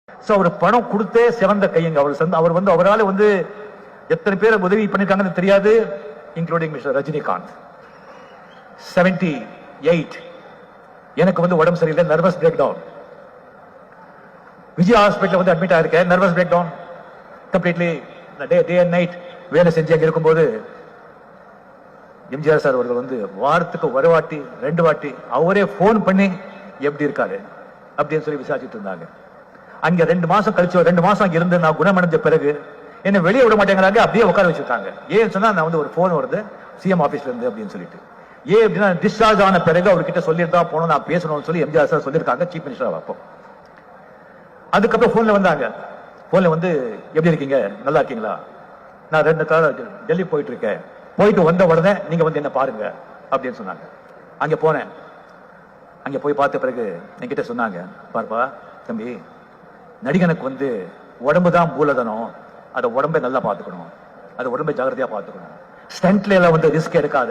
அவர் பணம் கொடுத்தே சிறந்த கையங்க. அவர் வந்து அவரால் வந்து எத்தனை பேர் உதவி பண்ணிருக்காங்கன்னு தெரியாது, இன்க்ளூடிங் மிஸ்டர் ரஜினிகாந்த். 78 எனக்கு வந்து உடம்பு சரியில்லை, nervous breakdown. Vijay hospital வந்து அட்மிட் ஆயிருக்கேன், nervous breakdown completely. Day and night வேலை செஞ்சு அங்க இருக்கும்போது எம்ஜிஆர் சார் அவர்கள் வந்து வாரத்துக்கு ஒரு வாட்டி 2 வாட்டி அவரே போன் பண்ணி எப்படி இருக்காரு அப்படின்னு சொல்லி விசாரிச்சுட்டு இருந்தாங்க. அங்க 2 மாசம் கழிச்சு 2 மாசம் அங்க இருந்து நான் குணமடைஞ்ச பிறகு என்ன வெளியே விட மாட்டேங்கிறாங்க, அப்படியே உட்கார வச்சுட்டாங்க. ஏன்னு சொன்னா நான் வந்து ஒரு போன் வருது சிஎம் ஆபீஸ்ல இருந்து அப்படின்னு சொல்லிட்டு. ஏன் அப்படின்னா டிஸ்சார்ஜ் ஆன பிறகு அவர்கிட்ட சொல்லிட்டு தான் போனோம், நான் பேசணும்னு சொல்லி எம்ஜிஆர் சார் சொல்லியிருக்காங்க, சீஃப் மினிஸ்டர். அப்போ அதுக்கப்புறம் போன்ல வந்தாங்க. போன்ல வந்து எப்படி இருக்கீங்க, நல்லா இருக்கீங்களா, நான் 2 கால டெல்லி போயிட்டு இருக்கேன், போயிட்டு வந்த உடனே நீங்க வந்து என்ன பாருங்க அப்படின்னு சொன்னாங்க. அங்க போனேன். அங்க போய் பார்த்த பிறகு என்கிட்ட சொன்னாங்க, பார்ப்பா தம்பி, நடிகனுக்கு வந்து உடம்பு தான் மூலதனம், அதை உடம்பை நல்லா பார்த்துக்கணும், அதை உடம்பை ஜாகிரதையா பார்த்துக்கணும், ஸ்டண்ட்ல எல்லாம் வந்து ரிஸ்க் எடுக்காத,